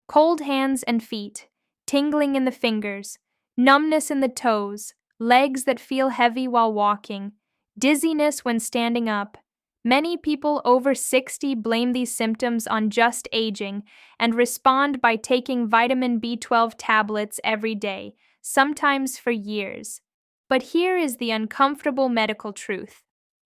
Cold hands and feet, tingling in the fingers, numbness in the toes, legs that feel heavy while walking, dizziness when standing up. Many people over 60 blame these symptoms on just aging and respond by taking vitamin B12 tablets every day, sometimes for years. But here is the uncomfortable medical truth.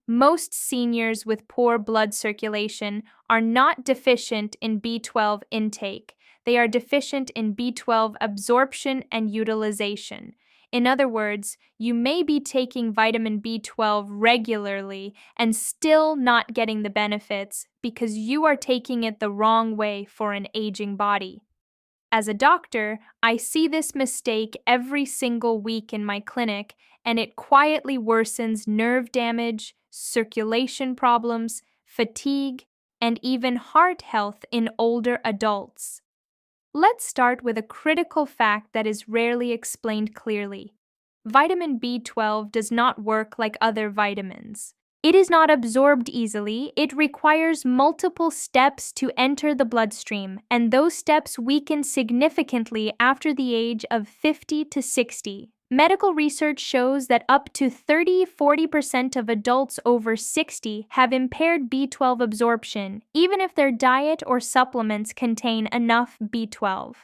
Most seniors with poor blood circulation are not deficient in B12 intake. They are deficient in B12 absorption and utilization. In other words, you may be taking vitamin B12 regularly and still not getting the benefits because you are taking it the wrong way for an aging body. As a doctor, I see this mistake every single week in my clinic, and it quietly worsens nerve damage, circulation problems, fatigue, and even heart health in older adults. Let's start with a critical fact that is rarely explained clearly. Vitamin B12 does not work like other vitamins. It is not absorbed easily. It requires multiple steps to enter the bloodstream, and those steps weaken significantly after the age of 50 to 60. Medical research shows that up to 30–40% of adults over 60 have impaired B12 absorption, even if their diet or supplements contain enough B12.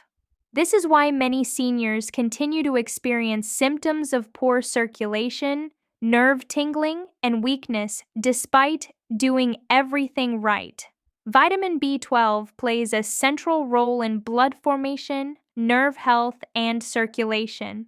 This is why many seniors continue to experience symptoms of poor circulation, nerve tingling, and weakness despite doing everything right. Vitamin B12 plays a central role in blood formation, nerve health, and circulation.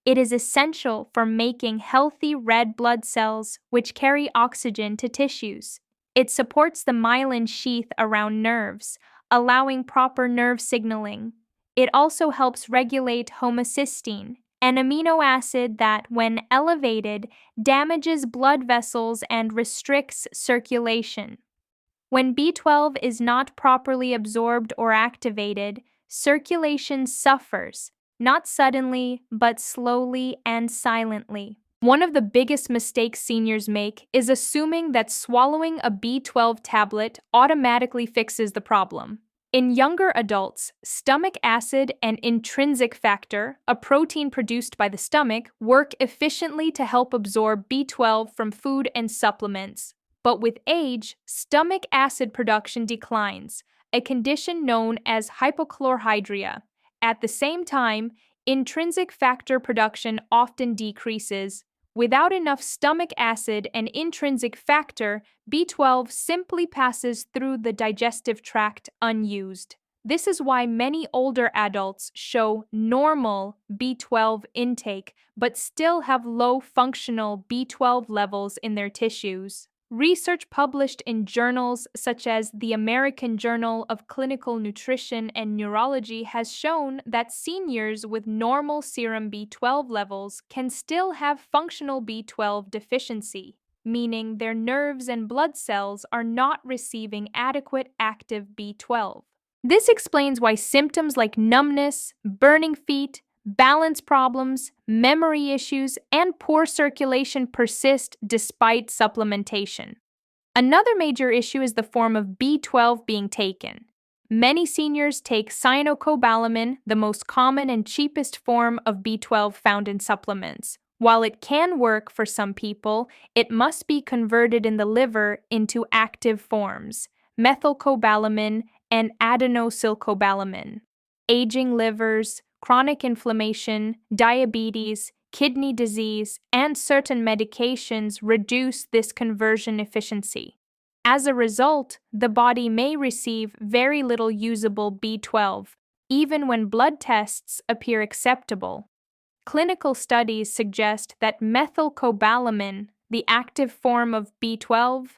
It is essential for making healthy red blood cells, which carry oxygen to tissues. It supports the myelin sheath around nerves, allowing proper nerve signaling. It also helps regulate homocysteine, an amino acid that, when elevated, damages blood vessels and restricts circulation. When B12 is not properly absorbed or activated, circulation suffers, not suddenly, but slowly and silently. One of the biggest mistakes seniors make is assuming that swallowing a B12 tablet automatically fixes the problem. In younger adults, stomach acid and intrinsic factor, a protein produced by the stomach, work efficiently to help absorb B12 from food and supplements. But with age, stomach acid production declines, a condition known as hypochlorhydria. At the same time, intrinsic factor production often decreases. Without enough stomach acid and intrinsic factor, B12 simply passes through the digestive tract unused. This is why many older adults show normal B12 intake but still have low functional B12 levels in their tissues. Research published in journals such as the American Journal of Clinical Nutrition and Neurology has shown that seniors with normal serum B12 levels can still have functional B12 deficiency, meaning their nerves and blood cells are not receiving adequate active B12. This explains why symptoms like numbness, burning feet, balance problems, memory issues, and poor circulation persist despite supplementation. Another major issue is the form of B12 being taken. Many seniors take cyanocobalamin, the most common and cheapest form of B12 found in supplements. While it can work for some people, it must be converted in the liver into active forms, methylcobalamin and adenosylcobalamin. Aging livers, chronic inflammation, diabetes, kidney disease, and certain medications reduce this conversion efficiency. As a result, the body may receive very little usable B12, even when blood tests appear acceptable. Clinical studies suggest that methylcobalamin, the active form of B12,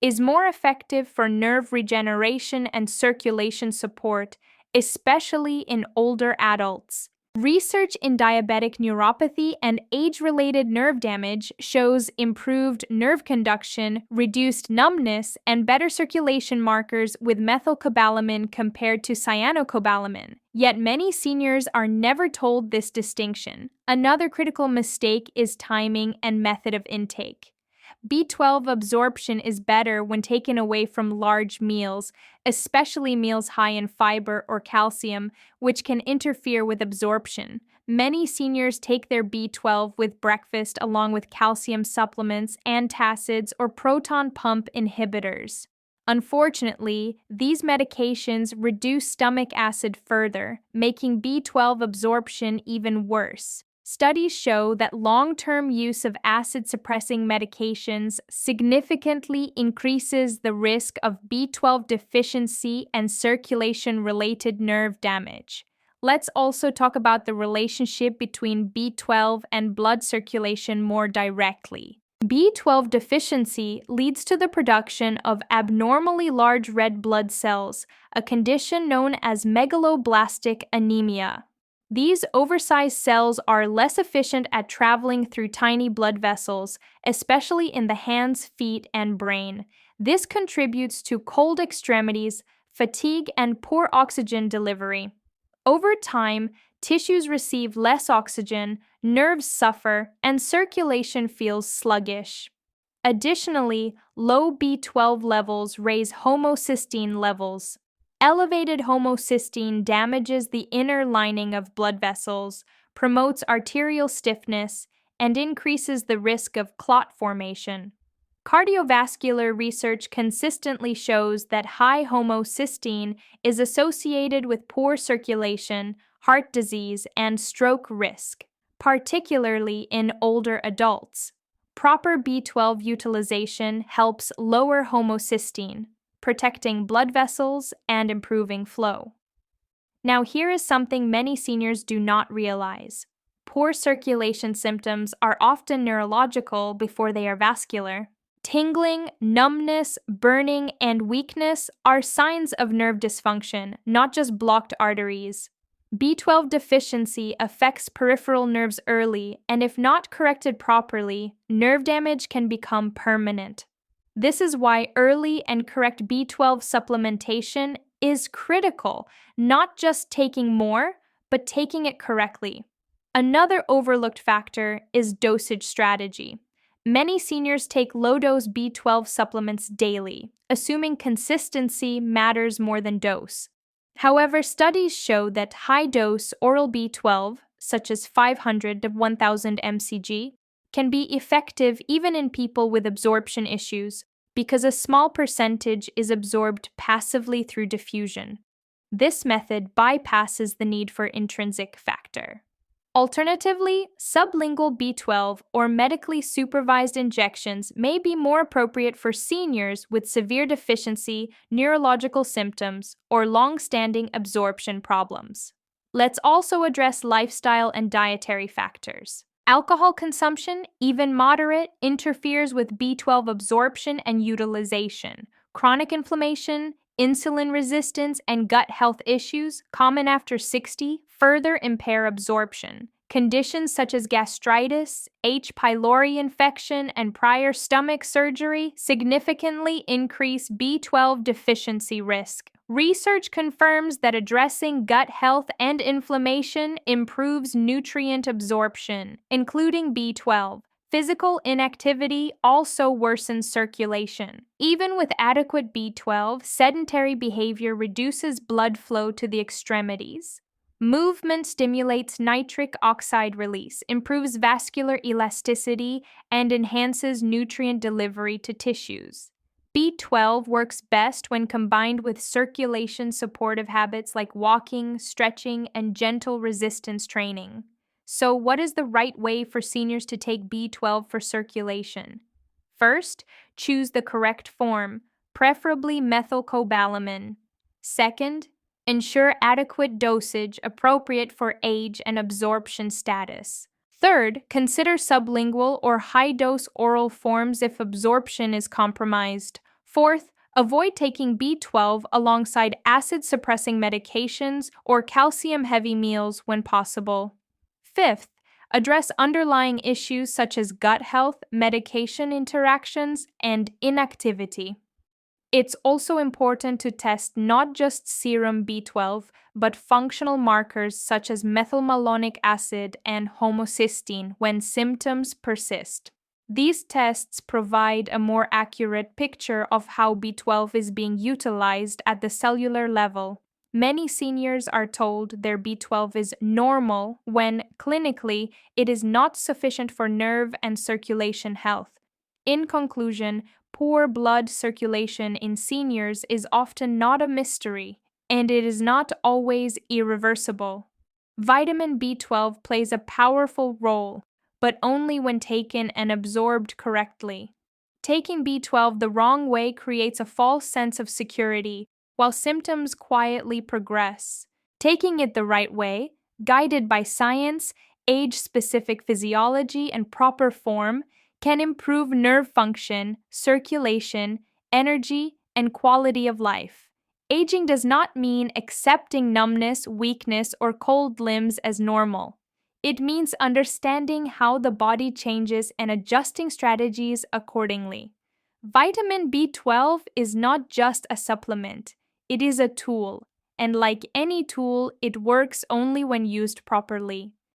is more effective for nerve regeneration and circulation support, especially in older adults. Research in diabetic neuropathy and age-related nerve damage shows improved nerve conduction, reduced numbness, and better circulation markers with methylcobalamin compared to cyanocobalamin. Yet many seniors are never told this distinction. Another critical mistake is timing and method of intake. B12 absorption is better when taken away from large meals, especially meals high in fiber or calcium, which can interfere with absorption. Many seniors take their B12 with breakfast along with calcium supplements, antacids, or proton pump inhibitors. Unfortunately, these medications reduce stomach acid further, making B12 absorption even worse. Studies show that long-term use of acid-suppressing medications significantly increases the risk of B12 deficiency and circulation-related nerve damage. Let's also talk about the relationship between B12 and blood circulation more directly. B12 deficiency leads to the production of abnormally large red blood cells, a condition known as megaloblastic anemia. These oversized cells are less efficient at traveling through tiny blood vessels, especially in the hands, feet, and brain. This contributes to cold extremities, fatigue, and poor oxygen delivery. Over time, tissues receive less oxygen, nerves suffer, and circulation feels sluggish. Additionally, low B12 levels raise homocysteine levels. Elevated homocysteine damages the inner lining of blood vessels, promotes arterial stiffness, and increases the risk of clot formation. Cardiovascular research consistently shows that high homocysteine is associated with poor circulation, heart disease, and stroke risk, particularly in older adults. Proper B12 utilization helps lower homocysteine, protecting blood vessels and improving flow. Now, here is something many seniors do not realize. Poor circulation symptoms are often neurological before they are vascular. Tingling, numbness, burning, and weakness are signs of nerve dysfunction, not just blocked arteries. B12 deficiency affects peripheral nerves early, and if not corrected properly, nerve damage can become permanent. This is why early and correct B12 supplementation is critical, not just taking more, but taking it correctly. Another overlooked factor is dosage strategy. Many seniors take low-dose B12 supplements daily, assuming consistency matters more than dose. However, studies show that high-dose oral B12, such as 500 to 1000 mcg, can be effective even in people with absorption issues because a small percentage is absorbed passively through diffusion. This method bypasses the need for intrinsic factor. Alternatively, sublingual B12 or medically supervised injections may be more appropriate for seniors with severe deficiency, neurological symptoms, or long-standing absorption problems. Let's also address lifestyle and dietary factors. Alcohol consumption, even moderate, interferes with B12 absorption and utilization. Chronic inflammation, insulin resistance, and gut health issues, common after 60, further impair absorption. Conditions such as gastritis, H. pylori infection, and prior stomach surgery significantly increase B12 deficiency risk. Research confirms that addressing gut health and inflammation improves nutrient absorption, including B12. Physical inactivity also worsens circulation. Even with adequate B12, sedentary behavior reduces blood flow to the extremities. Movement stimulates nitric oxide release, improves vascular elasticity, and enhances nutrient delivery to tissues. B12 works best when combined with circulation supportive habits like walking, stretching, and gentle resistance training. So, what is the right way for seniors to take B12 for circulation? First, choose the correct form, preferably methylcobalamin. Second, ensure adequate dosage appropriate for age and absorption status. Third, consider sublingual or high-dose oral forms if absorption is compromised. Fourth, avoid taking B12 alongside acid-suppressing medications or calcium-heavy meals when possible. Fifth, address underlying issues such as gut health, medication interactions, and inactivity. It's also important to test not just serum B12, but functional markers such as methylmalonic acid and homocysteine when symptoms persist. These tests provide a more accurate picture of how B12 is being utilized at the cellular level. Many seniors are told their B12 is normal when, clinically, it is not sufficient for nerve and circulation health. In conclusion, poor blood circulation in seniors is often not a mystery, and it is not always irreversible. Vitamin B12 plays a powerful role, but only when taken and absorbed correctly. Taking B12 the wrong way creates a false sense of security, while symptoms quietly progress. Taking it the right way, guided by science, age-specific physiology, and proper form, can improve nerve function, circulation, energy, and quality of life. Aging does not mean accepting numbness, weakness, or cold limbs as normal. It means understanding how the body changes and adjusting strategies accordingly. Vitamin B12 is not just a supplement, it is a tool, and like any tool, it works only when used properly.